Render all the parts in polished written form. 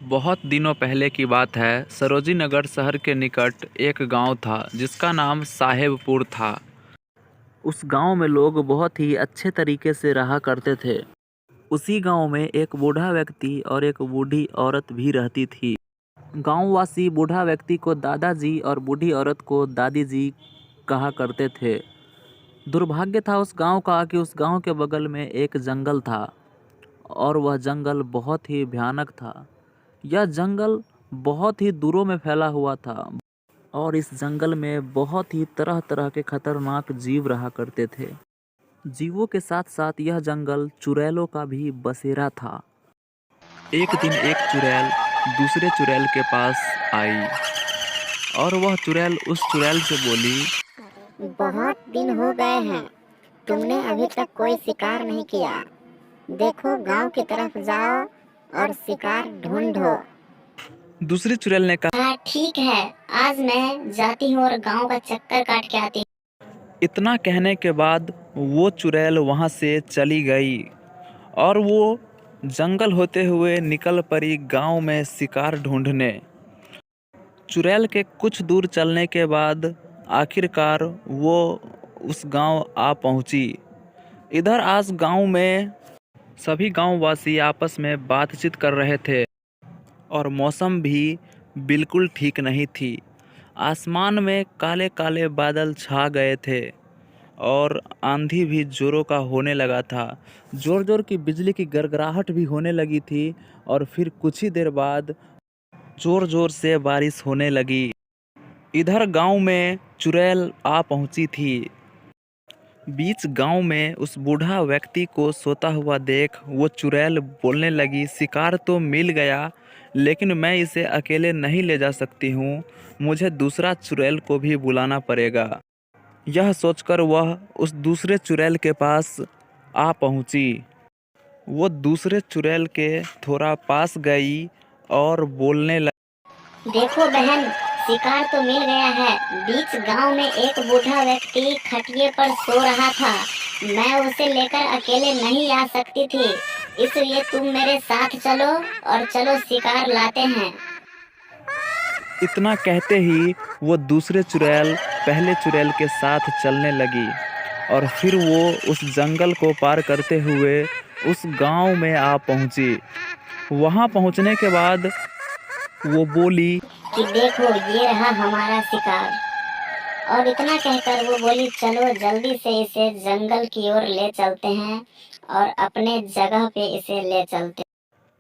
बहुत दिनों पहले की बात है। सरोजी नगर शहर के निकट एक गांव था जिसका नाम साहेबपुर था। उस गांव में लोग बहुत ही अच्छे तरीके से रहा करते थे। उसी गांव में एक बूढ़ा व्यक्ति और एक बूढ़ी औरत भी रहती थी। गांववासी बूढ़ा व्यक्ति को दादाजी और बूढ़ी औरत को दादी जी कहा करते थे। दुर्भाग्य था उस गांव का कि उस गांव के बगल में एक जंगल था और वह जंगल बहुत ही भयानक था। यह जंगल बहुत ही दूरों में फैला हुआ था और इस जंगल में बहुत ही तरह तरह के खतरनाक जीव रहा करते थे। जीवों के साथ साथ यह जंगल चुड़ैलों का भी बसेरा था। एक दिन एक चुड़ैल दूसरे चुड़ैल के पास आई और वह चुड़ैल उस चुड़ैल से बोली, बहुत दिन हो गए हैं, तुमने अभी तक कोई शिकार नहीं किया। देखो गांव की तरफ जाओ और शिकार ढूंढो। दूसरी चुड़ैल ने कहा, हाँ ठीक है, आज मैं जाती हूँ और गांव का चक्कर काट के आती हूँ। इतना कहने के बाद वो चुड़ैल वहाँ से चली गई और वो जंगल होते हुए निकल पड़ी गांव में शिकार ढूंढने। चुड़ैल के कुछ दूर चलने के बाद आखिरकार वो उस गांव आ पहुंची। इधर आज गांव में सभी गांववासी आपस में बातचीत कर रहे थे और मौसम भी बिल्कुल ठीक नहीं थी। आसमान में काले काले बादल छा गए थे और आंधी भी जोरों का होने लगा था। जोर जोर की बिजली की गड़गड़ाहट भी होने लगी थी और फिर कुछ ही देर बाद जोर जोर से बारिश होने लगी। इधर गांव में चुड़ैल आ पहुंची थी। बीच गांव में उस बूढ़ा व्यक्ति को सोता हुआ देख वो चुड़ैल बोलने लगी, शिकार तो मिल गया लेकिन मैं इसे अकेले नहीं ले जा सकती हूँ, मुझे दूसरा चुड़ैल को भी बुलाना पड़ेगा। यह सोचकर वह उस दूसरे चुड़ैल के पास आ पहुँची। वो दूसरे चुड़ैल के थोड़ा पास गई और बोलने लगी, देखो बहन, शिकार तो मिल गया है। बीच गांव में एक बूढ़ा व्यक्ति खटिए पर सो रहा था। मैं उसे लेकर अकेले नहीं आ सकती थी, इसलिए तुम मेरे साथ चलो और चलो शिकार लाते हैं। इतना कहते ही वो दूसरे चुड़ैल पहले चुड़ैल के साथ चलने लगी और फिर वो उस जंगल को पार करते हुए उस गांव में आ पहुंची। वहां पहुंचने के बाद वो बोली कि देखो ये रहा हमारा शिकार। और इतना कहकर वो बोली, चलो जल्दी से इसे जंगल की ओर ले चलते हैं और अपने जगह पे इसे ले चलते हैं।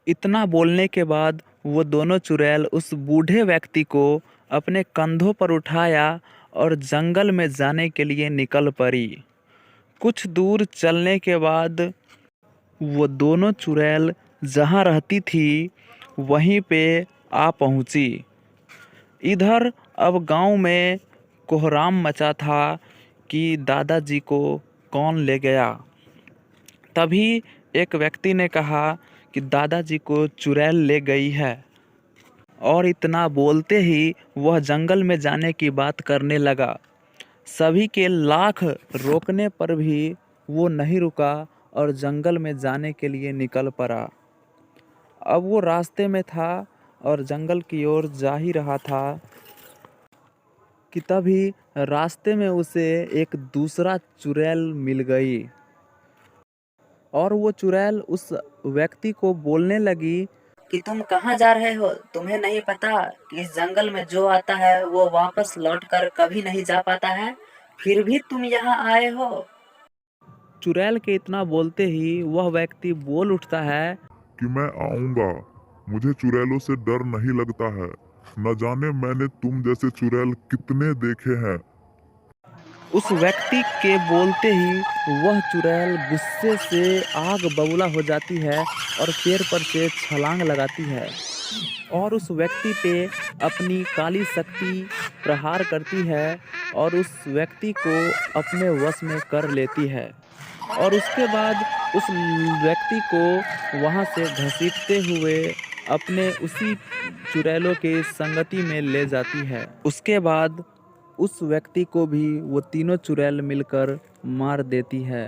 इतना बोलने के बाद वो दोनों चुड़ैल उस बूढ़े व्यक्ति को अपने कंधों पर उठाया और जंगल में जाने के लिए निकल पड़ी। कुछ दूर चलने के बाद वो दोनों चुड़ैल जहाँ रहती थी वहीं पे आ पहुँची। इधर अब गांव में कोहराम मचा था कि दादाजी को कौन ले गया। तभी एक व्यक्ति ने कहा कि दादाजी को चुड़ैल ले गई है और इतना बोलते ही वह जंगल में जाने की बात करने लगा। सभी के लाख रोकने पर भी वो नहीं रुका और जंगल में जाने के लिए निकल पड़ा। अब वो रास्ते में था और जंगल की ओर जा ही रहा था कि तभी रास्ते में उसे एक दूसरा चुड़ैल मिल गई और वो चुड़ैल उस व्यक्ति को बोलने लगी कि तुम कहाँ जा रहे हो? तुम्हें नहीं पता कि इस जंगल में जो आता है वो वापस लौटकर कभी नहीं जा पाता है, फिर भी तुम यहाँ आए हो। चुड़ैल के इतना बोलते ही वह व्यक्ति बोल उठता है कि मैं आऊंगा, मुझे चुड़ैलों से डर नहीं लगता है, न जाने मैंने तुम जैसे चुड़ैल कितने देखे हैं। उस व्यक्ति के बोलते ही वह चुड़ैल गुस्से से आग बबूला हो जाती है और पेड़ पर से छलांग लगाती है और उस व्यक्ति पे अपनी काली शक्ति प्रहार करती है और उस व्यक्ति को अपने वश में कर लेती है और उसके बाद उस व्यक्ति को वहां से घसीटते हुए अपने उसी चुड़ैलों के संगति में ले जाती है। उसके बाद उस व्यक्ति को भी वो तीनों चुड़ैल मिलकर मार देती है।